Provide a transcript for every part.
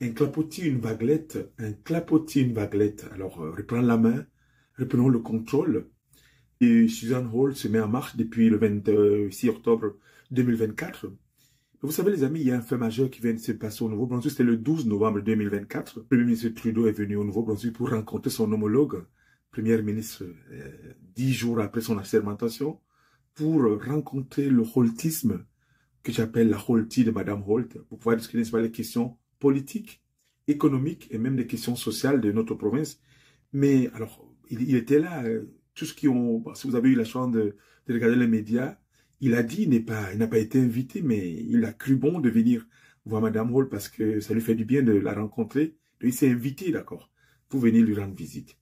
un clapotis, une vaguelette, un clapotis, une vaguelette. Alors, reprendre la main, reprenons le contrôle. Et Suzanne Hall se met en marche depuis le 26 octobre 2024. Vous savez, les amis, il y a un fait majeur qui vient de se passer au Nouveau-Brunswick. C'était le 12 novembre 2024. Le Premier ministre Trudeau est venu au Nouveau-Brunswick pour rencontrer son homologue, Premier ministre, 10 jours après son assermentation, pour rencontrer le holtisme que j'appelle la Holtie de Madame Holt, pour pouvoir discuter n'est-ce pas, les questions politiques, économiques et même des questions sociales de notre province. Mais alors, il était là. Tout ce qui ont, si vous avez eu la chance de regarder les médias, il a dit, il n'a pas été invité, mais il a cru bon de venir voir Madame Hall parce que ça lui fait du bien de la rencontrer. Donc, il s'est invité, d'accord, pour venir lui rendre visite.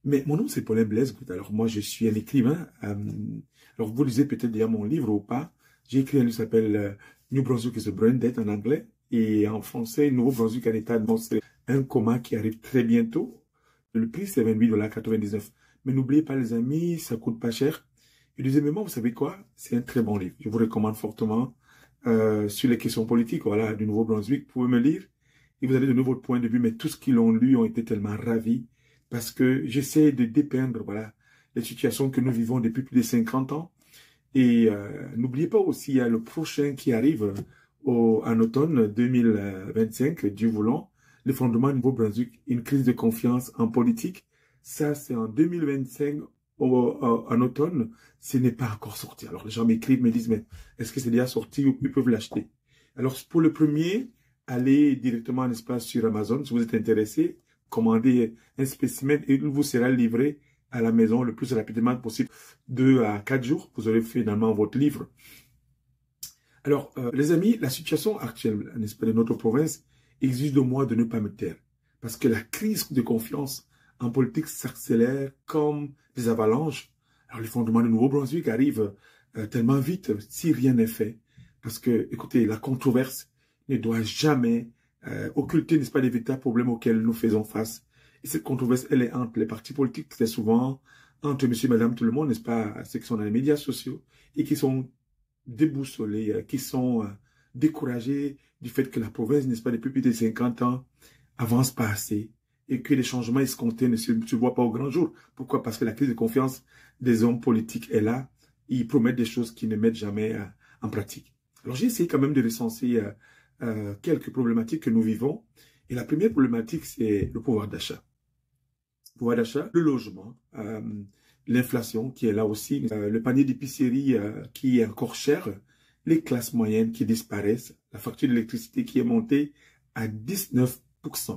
Mais mon nom, c'est Paulin Blaise. Alors, moi, je suis un écrivain. Alors, vous lisez peut-être déjà mon livre ou pas. J'ai écrit un livre qui s'appelle New Brunswick is a Brain Dead en anglais. Et en français, Nouveau-Brunswick en état de c'est un coma qui arrive très bientôt. Le prix, c'est 28,99 $. Mais n'oubliez pas, les amis, ça coûte pas cher. Et deuxièmement, vous savez quoi? C'est un très bon livre. Je vous recommande fortement sur les questions politiques, voilà, du Nouveau-Brunswick. Vous pouvez me lire et vous allez donner votre point de vue. Mais tous ceux qui l'ont lu ont été tellement ravis parce que j'essaie de dépeindre, voilà, les situations que nous vivons depuis plus de 50 ans. Et n'oubliez pas aussi, il y a le prochain qui arrive en automne 2025, Dieu voulant, le fondement du Nouveau-Brunswick, une crise de confiance en politique. Ça, c'est en 2025, en automne, ce n'est pas encore sorti. Alors, les gens m'écrivent, me disent, mais est-ce que c'est déjà sorti ou ils peuvent l'acheter? Alors, pour le premier, allez directement, n'est-ce pas, sur Amazon, si vous êtes intéressé, commandez un spécimen et il vous sera livré à la maison le plus rapidement possible. 2 à 4 jours, vous aurez finalement votre livre. Alors, les amis, la situation actuelle, n'est-ce pas, de notre province exige de moi de ne pas me taire. Parce que la crise de confiance en politique s'accélère comme des avalanches. Alors, les fondements du Nouveau-Brunswick arrivent tellement vite si rien n'est fait. Parce que, écoutez, la controverse ne doit jamais occulter, n'est-ce pas, les véritables problèmes auxquels nous faisons face. Et cette controverse, elle est entre les partis politiques, très souvent, entre monsieur, madame, tout le monde, n'est-ce pas, ceux qui sont dans les médias sociaux et qui sont déboussolés, qui sont découragés du fait que la province, n'est-ce pas, depuis plus de 50 ans, avance pas assez et que les changements escomptés ne se voient pas au grand jour. Pourquoi? Parce que la crise de confiance des hommes politiques est là. Ils promettent des choses qu'ils ne mettent jamais en pratique. Alors, j'ai essayé quand même de recenser quelques problématiques que nous vivons. Et la première problématique, c'est le pouvoir d'achat. Le pouvoir d'achat, le logement, l'inflation qui est là aussi, le panier d'épicerie qui est encore cher, les classes moyennes qui disparaissent, la facture d'électricité qui est montée à 19%.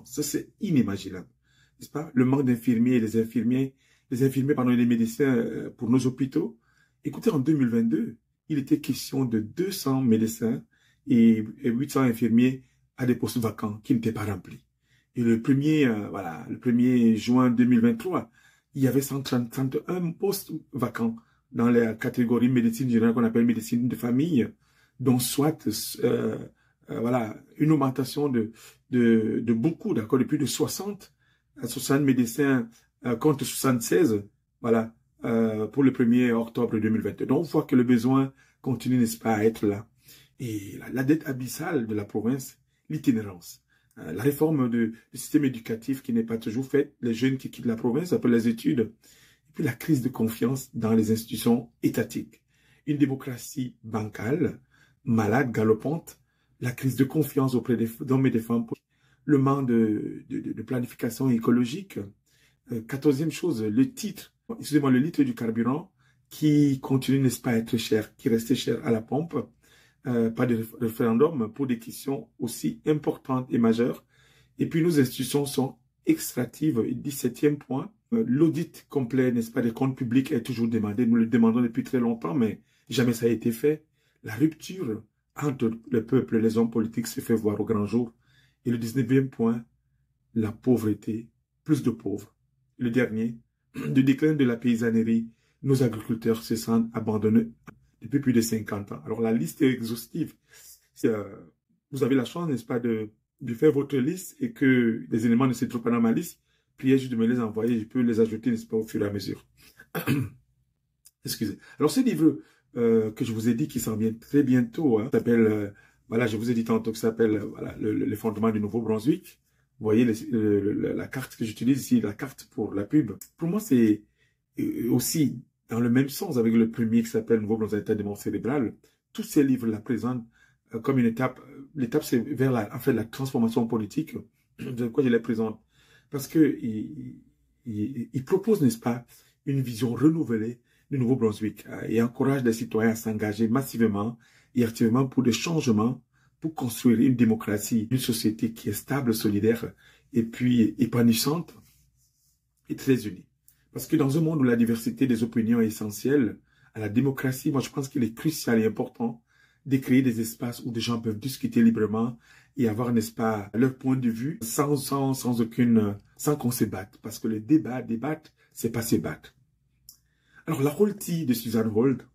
Ça, c'est inimaginable, n'est-ce pas? Le manque d'infirmiers et les infirmiers, pardon, et les médecins pour nos hôpitaux. Écoutez, en 2022, il était question de 200 médecins et 800 infirmiers à des postes vacants qui n'étaient pas remplis. Et le 1er juin 2023, il y avait 131 postes vacants dans la catégorie médecine générale qu'on appelle médecine de famille, dont soit une augmentation de beaucoup, d'accord, de plus de 60 médecins contre 76, voilà, pour le 1er octobre 2022. Donc, on voit que le besoin continue, n'est-ce pas, à être là. Et la dette abyssale de la province, l'itinérance. La réforme du système éducatif qui n'est pas toujours faite, les jeunes qui quittent la province après les études, et puis la crise de confiance dans les institutions étatiques. Une démocratie bancale, malade, galopante, la crise de confiance auprès des hommes et des femmes, le manque de planification écologique. 14e chose, le litre du carburant qui continue, n'est-ce pas, à être cher, qui restait cher à la pompe. Pas de référendum pour des questions aussi importantes et majeures. Et puis, nos institutions sont extractives. 17e point, l'audit complet, n'est-ce pas, des comptes publics est toujours demandé. Nous le demandons depuis très longtemps, mais jamais ça a été fait. La rupture entre le peuple et les hommes politiques se fait voir au grand jour. Et le 19e point, la pauvreté, plus de pauvres. Le dernier, le déclin de la paysannerie. Nos agriculteurs se sentent abandonnés depuis plus de 50 ans. Alors, la liste est exhaustive. Vous avez la chance, n'est-ce pas, de faire votre liste et que les éléments ne se trouvent pas dans ma liste. Priez juste de me les envoyer. Je peux les ajouter, n'est-ce pas, au fur et à mesure. Excusez. Alors, ce livre que je vous ai dit qui s'en vient très bientôt, s'appelle Voilà, je vous ai dit tantôt que ça s'appelle voilà, les fondements du Nouveau-Brunswick. Vous voyez la carte que j'utilise ici, la carte pour la pub. Pour moi, c'est aussi dans le même sens avec le premier qui s'appelle Nouveau-Brunswick, état de mort cérébrale. Tous ces livres la présentent comme une étape. L'étape, c'est vers en fait, la transformation politique. De quoi je les présente? Parce que il propose, n'est-ce pas, une vision renouvelée du Nouveau-Brunswick et encourage les citoyens à s'engager massivement et activement pour des changements, pour construire une démocratie, une société qui est stable, solidaire et puis épanouissante et très unie. Parce que dans un monde où la diversité des opinions est essentielle à la démocratie, moi je pense qu'il est crucial et important de créer des espaces où des gens peuvent discuter librement et avoir, n'est-ce pas, leur point de vue sans qu'on se batte. Parce que le débattre, c'est pas se battre. Alors, la Holtie de Susan Holt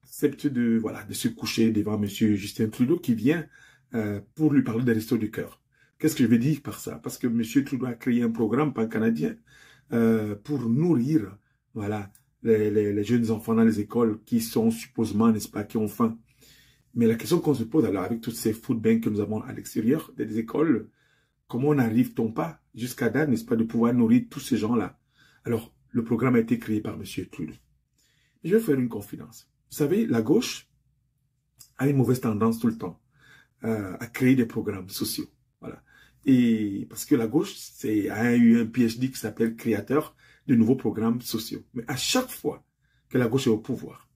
accepte de se coucher devant M. Justin Trudeau qui vient pour lui parler des restos du cœur. Qu'est-ce que je veux dire par ça? Parce que M. Trudeau a créé un programme pan-canadien pour nourrir voilà, les jeunes enfants dans les écoles qui sont supposément, n'est-ce pas, qui ont faim. Mais la question qu'on se pose alors avec toutes ces food banks que nous avons à l'extérieur des écoles, comment n'arrive-t-on pas jusqu'à date, n'est-ce pas, de pouvoir nourrir tous ces gens-là? Alors, le programme a été créé par M. Trudeau. Je vais faire une confidence. Vous savez, la gauche a une mauvaise tendance tout le temps à créer des programmes sociaux. Voilà. Et parce que la gauche a eu un PhD qui s'appelle créateur de nouveaux programmes sociaux. Mais à chaque fois que la gauche est au pouvoir,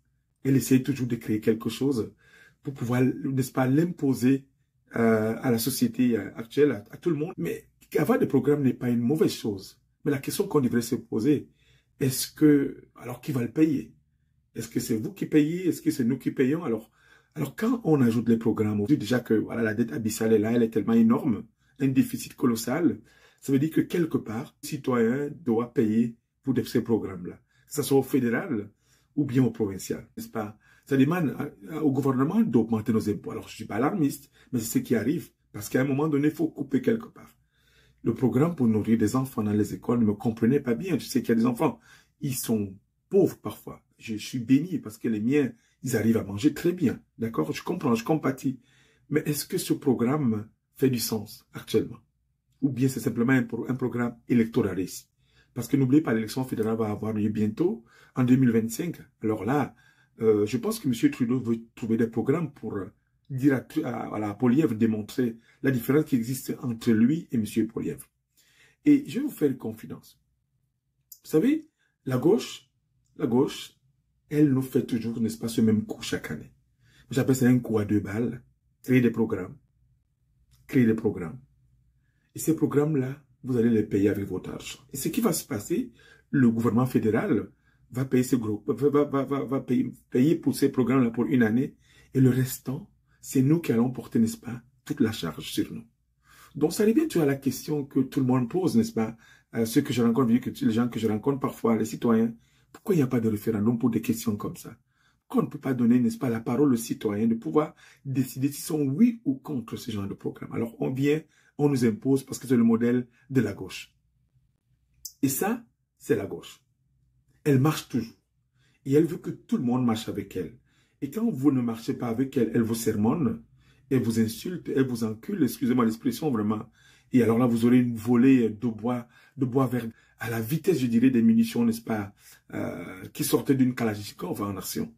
elle essaie toujours de créer quelque chose pour pouvoir, n'est-ce pas, l'imposer à la société actuelle, à tout le monde. Mais avoir des programmes n'est pas une mauvaise chose. Mais la question qu'on devrait se poser, alors qui va le payer? Est-ce que c'est vous qui payez? Est-ce que c'est nous qui payons? Alors quand on ajoute les programmes, on dit déjà que voilà, la dette abyssale est là, elle est tellement énorme, un déficit colossal. Ça veut dire que quelque part, le citoyen doit payer pour ces programmes-là. Que ce soit au fédéral ou bien au provincial, n'est-ce pas? Ça demande au gouvernement d'augmenter nos impôts. Alors, je ne suis pas alarmiste, mais c'est ce qui arrive. Parce qu'à un moment donné, il faut couper quelque part. Le programme pour nourrir des enfants dans les écoles ne me comprenait pas bien. Tu sais qu'il y a des enfants, ils sont pauvres parfois. Je suis béni parce que les miens, ils arrivent à manger très bien. D'accord? Je comprends, je compatis. Mais est-ce que ce programme fait du sens actuellement? Ou bien c'est simplement un programme électoraliste? Parce que n'oubliez pas, l'élection fédérale va avoir lieu bientôt, en 2025. Alors là, je pense que M. Trudeau veut trouver des programmes pour dire à Poilievre, démontrer la différence qui existe entre lui et M. Poilievre. Et je vais vous faire une confidence. Vous savez, la gauche, elle nous fait toujours, n'est-ce pas, ce même coup chaque année. J'appelle ça un coup à deux balles. Créer des programmes. Créer des programmes. Et ces programmes-là, vous allez les payer avec votre argent. Et ce qui va se passer, le gouvernement fédéral va payer payer pour ces programmes-là pour une année. Et le restant, c'est nous qui allons porter, n'est-ce pas, toute la charge sur nous. Donc, ça revient à la question que tout le monde pose, n'est-ce pas? Ceux que je rencontre, les gens que je rencontre parfois, les citoyens. Pourquoi il n'y a pas de référendum pour des questions comme ça? Pourquoi on ne peut pas donner, n'est-ce pas, la parole aux citoyens de pouvoir décider s'ils sont oui ou contre ce genre de programme? Alors, on nous impose parce que c'est le modèle de la gauche. Et ça, c'est la gauche. Elle marche toujours. Et elle veut que tout le monde marche avec elle. Et quand vous ne marchez pas avec elle, elle vous sermonne, elle vous insulte, elle vous encule, excusez-moi l'expression vraiment. Et alors là, vous aurez une volée de bois vert à la vitesse, je dirais, des munitions, n'est-ce pas, qui sortaient d'une Kalachnikov en action.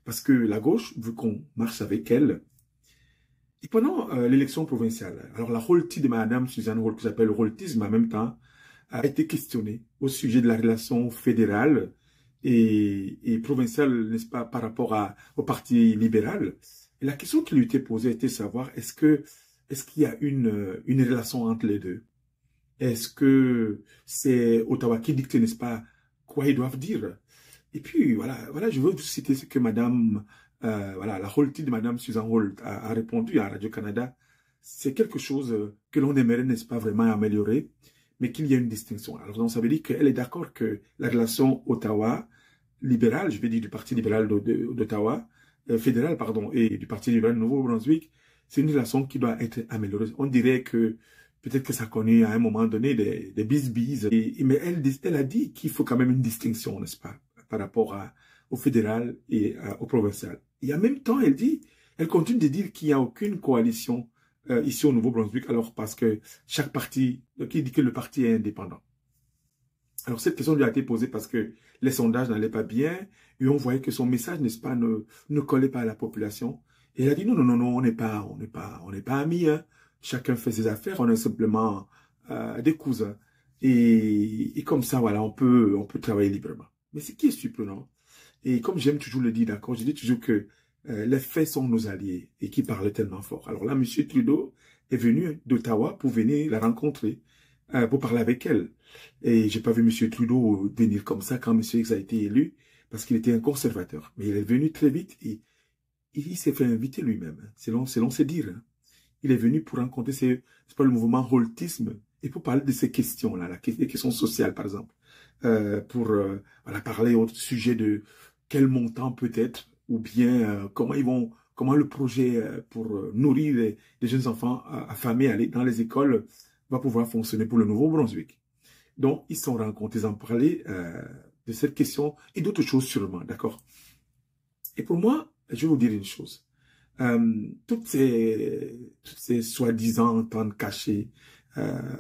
Parce que la gauche veut qu'on marche avec elle. Et pendant l'élection provinciale, alors la Holtie de Madame Suzanne Holt, qui s'appelle Holtisme en même temps, a été questionnée au sujet de la relation fédérale et provinciale, n'est-ce pas, par rapport au Parti libéral. Et la question qui lui était posée était de savoir, est-ce qu'il y a une relation entre les deux? Est-ce que c'est Ottawa qui dicte, n'est-ce pas, quoi ils doivent dire? Et puis, voilà, je veux vous citer ce que Madame, la Holtie de Madame Susan Holt a répondu à Radio-Canada. C'est quelque chose que l'on aimerait, n'est-ce pas, vraiment améliorer, mais qu'il y a une distinction. Alors, donc, ça veut dire qu'elle est d'accord que la relation Ottawa libérale, je vais dire du Parti libéral d'Ottawa, fédéral, pardon, et du Parti libéral de Nouveau-Brunswick, c'est une relation qui doit être améliorée. On dirait que peut-être que ça connaît à un moment donné des bisbises, mais elle a dit qu'il faut quand même une distinction, n'est-ce pas, par rapport au fédéral et au provincial. Et en même temps, elle dit Elle continue de dire qu'il n'y a aucune coalition ici au Nouveau-Brunswick, alors parce que chaque parti, qui dit que le parti est indépendant. Alors cette question lui a été posée parce que les sondages n'allaient pas bien et on voyait que son message, n'est-ce pas, ne collait pas à la population. Et elle a dit non, non, non, non, on n'est pas amis, hein. Chacun fait ses affaires, on est simplement des cousins. Et comme ça, voilà, on peut travailler librement. Mais ce qui est surprenant, et comme j'aime toujours le dire, d'accord, je dis toujours que les faits sont nos alliés et qui parlent tellement fort. Alors là, M. Trudeau est venu d'Ottawa pour venir la rencontrer, pour parler avec elle. Et j'ai pas vu M. Trudeau venir comme ça quand M. X a été élu, parce qu'il était un conservateur. Mais il est venu très vite et il s'est fait inviter lui-même, selon ses dires. Hein. Il est venu pour rencontrer c'est pas le mouvement holtisme et pour parler de ces questions-là, les questions sociales par exemple, pour voilà, parler au sujet de quel montant peut-être, ou bien comment le projet pour nourrir les jeunes enfants affamés aller dans les écoles va pouvoir fonctionner pour le Nouveau-Brunswick. Donc, ils sont rencontrés, ils ont parlé de cette question et d'autres choses sûrement, d'accord? Et pour moi, je vais vous dire une chose. Toutes ces soi-disant ententes cachées,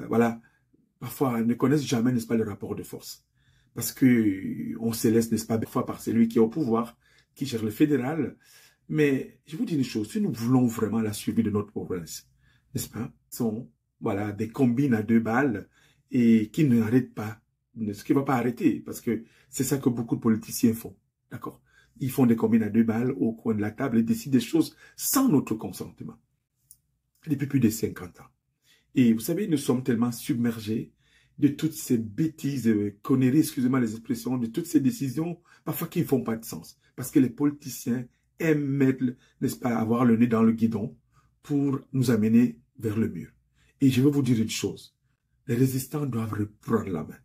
voilà, parfois ne connaissent jamais, n'est-ce pas, le rapport de force. Parce que on se laisse, n'est-ce pas, parfois par celui qui est au pouvoir, qui gère le fédéral. Mais je vous dis une chose, si nous voulons vraiment la survie de notre province, n'est-ce pas, sont, voilà, des combines à 2 balles et qui n'arrêtent pas, ce qui ne va pas arrêter, parce que c'est ça que beaucoup de politiciens font, d'accord? Ils font des combines à 2 balles au coin de la table et décident des choses sans notre consentement. Depuis plus de 50 ans. Et vous savez, nous sommes tellement submergés de toutes ces bêtises, conneries, excusez-moi les expressions, de toutes ces décisions, parfois qui ne font pas de sens. Parce que les politiciens aiment mettre, n'est-ce pas, avoir le nez dans le guidon pour nous amener vers le mur. Et je vais vous dire une chose. Les résistants doivent reprendre la main.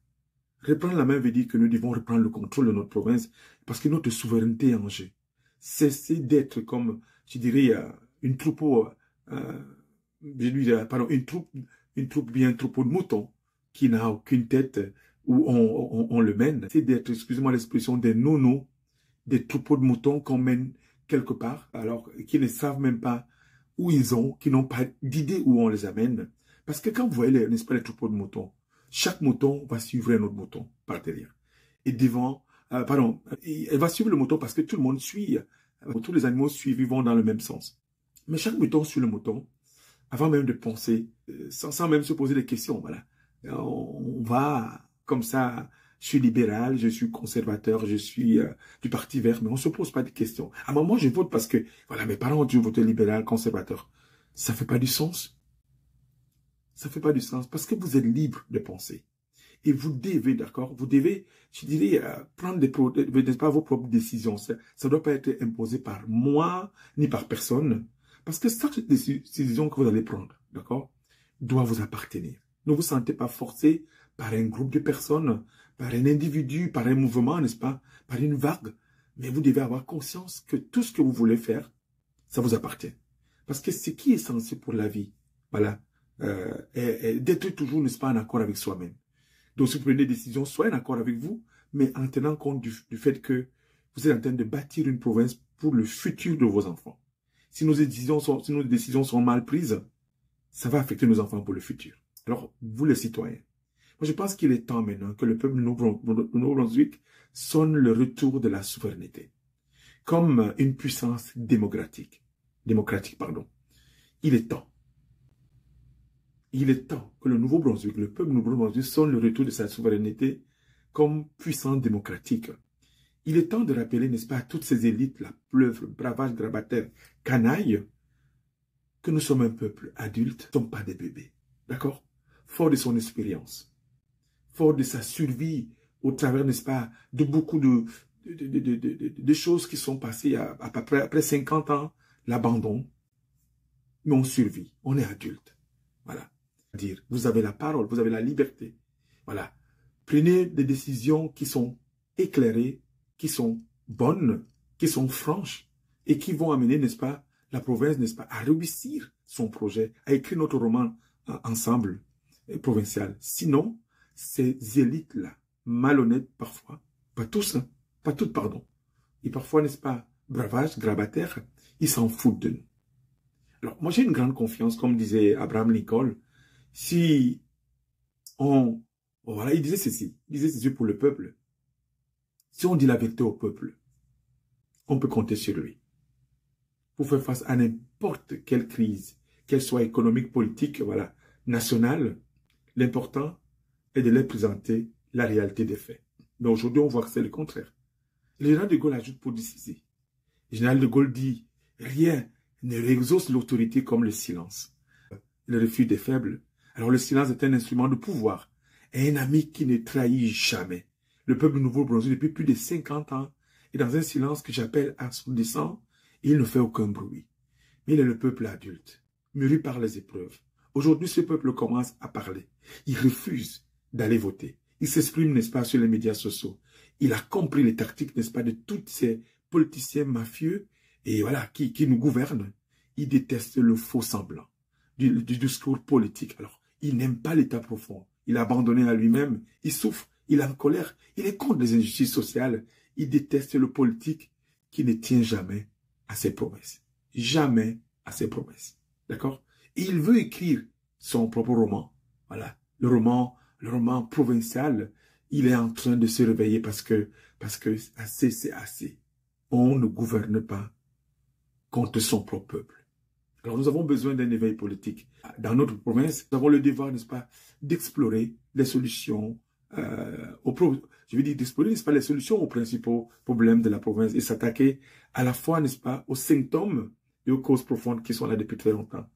Reprendre la main veut dire que nous devons reprendre le contrôle de notre province parce que notre souveraineté est en jeu. Cesser d'être comme, je dirais, une troupeau, une troupe bien un troupeau de moutons qui n'a aucune tête où on le mène. C'est d'être, excusez-moi l'expression, des nonos, des troupeaux de moutons qu'on mène quelque part, alors qui ne savent même pas où ils ont, qui n'ont pas d'idée où on les amène. Parce que quand vous voyez, n'est-ce pas, les troupeaux de moutons, chaque mouton va suivre un autre mouton par derrière. Et devant, elle va suivre le mouton parce que tout le monde suit. Tous les animaux suivent, ils vont dans le même sens. Mais chaque mouton suit le mouton avant même de penser, sans même se poser des questions. Voilà. On va comme ça, je suis libéral, je suis conservateur, je suis du Parti vert, mais on ne se pose pas de questions. À un moment, je vote parce que, voilà, mes parents ont dû voter libéral, conservateur. Ça ne fait pas du sens. Ça ne fait pas du sens parce que vous êtes libre de penser. Et vous devez, d'accord, vous devez, je dirais, prendre n'est-ce pas, vos propres décisions. Ça ne doit pas être imposé par moi, ni par personne. Parce que chaque décision que vous allez prendre, d'accord, doit vous appartenir. Ne vous sentez pas forcé par un groupe de personnes, par un individu, par un mouvement, n'est-ce pas, par une vague. Mais vous devez avoir conscience que tout ce que vous voulez faire, ça vous appartient. Parce que ce qui est essentiel pour la vie, voilà, d'être toujours, n'est-ce pas, en accord avec soi-même. Donc, si vous prenez des décisions, soyez en accord avec vous, mais en tenant compte du fait que vous êtes en train de bâtir une province pour le futur de vos enfants. Si nos décisions sont mal prises, ça va affecter nos enfants pour le futur. Alors, vous les citoyens, moi je pense qu'il est temps maintenant que le peuple de Nouveau-Brunswick sonne le retour de la souveraineté. Comme une puissance démocratique. Il est temps. Il est temps que le Nouveau-Brunswick, le peuple Nouveau-Brunswick sonne le retour de sa souveraineté comme puissance démocratique. Il est temps de rappeler, n'est-ce pas, à toutes ces élites, la pleuve, bravages, grabataires, canailles, que nous sommes un peuple adulte, nous ne sommes pas des bébés. D'accord? Fort de son expérience, fort de sa survie au travers, n'est-ce pas, de beaucoup de choses qui sont passées après 50 ans, l'abandon. Mais on survit, on est adulte. Voilà. Dire, vous avez la parole, vous avez la liberté. Voilà. Prenez des décisions qui sont éclairées, qui sont bonnes, qui sont franches et qui vont amener, n'est-ce pas, la province, n'est-ce pas, à réussir son projet, à écrire notre roman ensemble provincial. Sinon, ces élites-là, malhonnêtes parfois, pas tous, hein, pas toutes, pardon, et parfois, n'est-ce pas, bravages, grabataires, Ils s'en foutent de nous. Alors, moi, j'ai une grande confiance, comme disait Abraham Lincoln, si on... Voilà, il disait ceci pour le peuple. Si on dit la vérité au peuple, on peut compter sur lui pour faire face à n'importe quelle crise, qu'elle soit économique, politique, voilà, nationale. L'important est de leur présenter la réalité des faits. Mais aujourd'hui, on voit que c'est le contraire. Le général de Gaulle ajoute pour dire ceci. Le général de Gaulle dit, rien ne exauce l'autorité comme le silence. Le refus des faibles. Alors le silence est un instrument de pouvoir et un ami qui ne trahit jamais. Le peuple du Nouveau-Brunswick, depuis plus de 50 ans, est dans un silence que j'appelle assourdissant et il ne fait aucun bruit. Mais il est le peuple adulte, mûri par les épreuves. Aujourd'hui, ce peuple commence à parler. Il refuse d'aller voter. Il s'exprime, n'est-ce pas, sur les médias sociaux. Il a compris les tactiques, n'est-ce pas, de tous ces politiciens mafieux et voilà, qui nous gouvernent. Il déteste le faux semblant du discours politique. Alors, il n'aime pas l'état profond. Il a abandonné à lui-même. Il souffre. Il est en colère. Il est contre les injustices sociales. Il déteste le politique qui ne tient jamais à ses promesses. Jamais à ses promesses. D'accord? Et il veut écrire son propre roman. Voilà. Le roman provincial. Il est en train de se réveiller parce que assez, c'est assez. On ne gouverne pas contre son propre peuple. Alors, nous avons besoin d'un éveil politique. Dans notre province, nous avons le devoir, n'est-ce pas, d'explorer les solutions, d'explorer, n'est-ce pas, les solutions aux principaux problèmes de la province et s'attaquer à la fois, n'est-ce pas, aux symptômes et aux causes profondes qui sont là depuis très longtemps.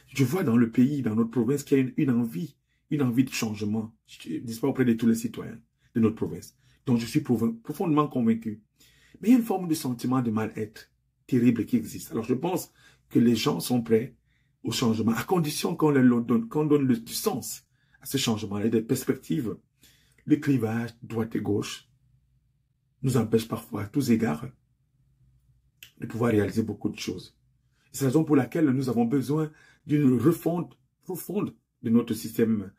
Je vois dans le pays, dans notre province, qu'il y a une envie de changement, n'est-ce pas, auprès de tous les citoyens de notre province, dont je suis profondément convaincu. Mais il y a une forme de sentiment de mal-être terrible qui existe. Alors, je pense que les gens sont prêts au changement, à condition qu'on donne du sens à ce changement et des perspectives. Le clivage droite et gauche nous empêche parfois, à tous égards, de pouvoir réaliser beaucoup de choses. C'est la raison pour laquelle nous avons besoin d'une refonte profonde de notre système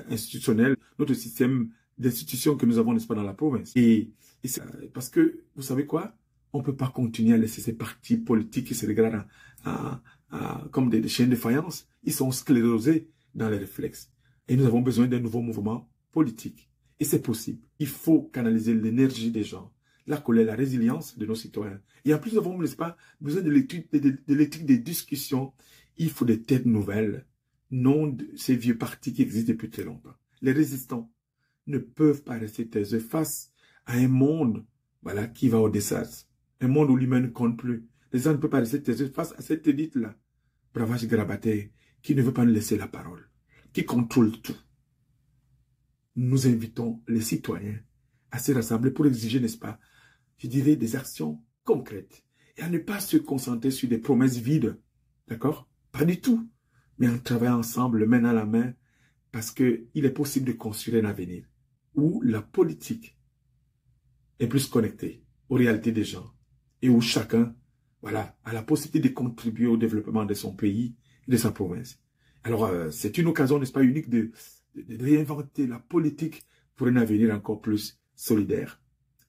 institutionnel, notre système d'institutions que nous avons, n'est-ce pas, dans la province. Et parce que, vous savez quoi? On ne peut pas continuer à laisser ces partis politiques qui se regardent comme des chiens de faïence. Ils sont sclérosés dans les réflexes. Et nous avons besoin d'un nouveau mouvement politique. Et c'est possible. Il faut canaliser l'énergie des gens, la colère, la résilience de nos citoyens. Et en plus, nous avons, n'est-ce pas, besoin de l'éthique des discussions. Il faut des têtes nouvelles, non de ces vieux partis qui existent depuis très longtemps. Les résistants ne peuvent pas rester taiseux face à un monde, voilà, qui va au désastre. Un monde où l'humain ne compte plus. Les gens ne peuvent pas rester taiseux face à cette élite-là, bravage grabataire, qui ne veut pas nous laisser la parole, qui contrôle tout. Nous invitons les citoyens à se rassembler pour exiger, n'est-ce pas, je dirais, des actions concrètes et à ne pas se concentrer sur des promesses vides, d'accord? Pas du tout, mais en travaillant ensemble, main dans la main, parce qu'il est possible de construire un avenir où la politique est plus connectée aux réalités des gens et où chacun, voilà, a la possibilité de contribuer au développement de son pays et de sa province. Alors, c'est une occasion, n'est-ce pas, unique de réinventer la politique pour un avenir encore plus solidaire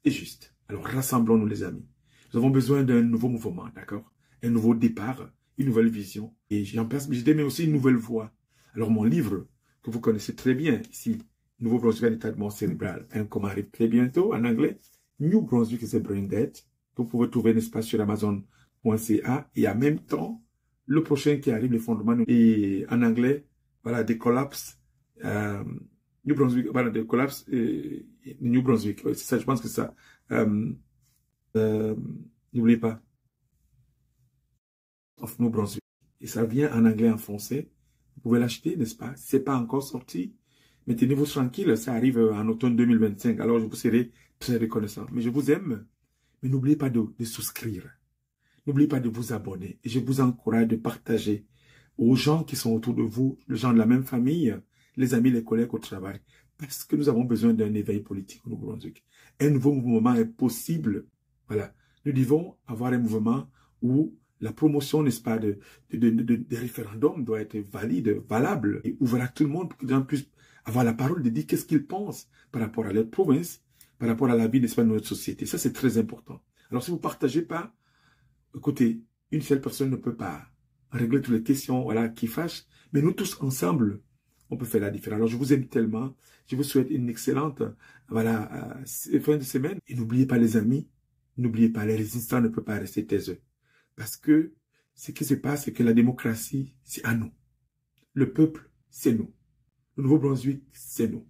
et juste. Alors, rassemblons-nous, les amis. Nous avons besoin d'un nouveau mouvement, d'accord? Un nouveau départ, une nouvelle vision. Et j'en place, mais aussi une nouvelle voie. Alors, mon livre, que vous connaissez très bien ici, Nouveau Brunswick, l'état de mort cérébral, un comment arrive très bientôt en anglais, New Brunswick is a Brain Dead, que vous pouvez trouver, n'est-ce pas, sur Amazon.ca, et en même temps, le prochain qui arrive, les fondements, et en anglais, voilà, The Collapse, New Brunswick, voilà, The Collapse, New Brunswick, c'est ça, je pense que ça, n'oubliez pas, of New Brunswick, et ça vient en anglais, en français, vous pouvez l'acheter, n'est-ce pas, c'est pas encore sorti, mais tenez-vous tranquille, ça arrive en automne 2025, alors je vous serai très reconnaissant, mais je vous aime, mais n'oubliez pas de souscrire. N'oubliez pas de vous abonner. Et je vous encourage de partager aux gens qui sont autour de vous, les gens de la même famille, les amis, les collègues au travail. Parce que nous avons besoin d'un éveil politique au Nouveau-Brunswick. Un nouveau mouvement est possible. Voilà. Nous devons avoir un mouvement où la promotion, n'est-ce pas, des référendums doit être valable, et ouvert à tout le monde pour que les gens puissent avoir la parole de dire qu'est-ce qu'ils pensent par rapport à leur province, par rapport à la vie, n'est-ce pas, de notre société. Ça, c'est très important. Alors, si vous ne partagez pas, écoutez, Une seule personne ne peut pas régler toutes les questions voilà, qui fâchent. Mais nous tous ensemble, on peut faire la différence. Alors, je vous aime tellement. Je vous souhaite une excellente voilà, fin de semaine. Et n'oubliez pas, les amis, n'oubliez pas, les résistants ne peuvent pas rester taiseux. Parce que ce qui se passe, c'est que la démocratie, c'est à nous. Le peuple, c'est nous. Le Nouveau-Brunswick, c'est nous.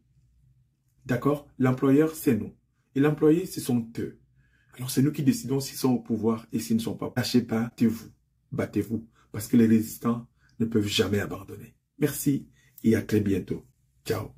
D'accord? L'employeur, c'est nous. Et l'employé, ce sont eux. Alors, c'est nous qui décidons s'ils sont au pouvoir et s'ils ne sont pas. Lâchez pas, battez-vous. Battez-vous. Parce que les résistants ne peuvent jamais abandonner. Merci et à très bientôt. Ciao.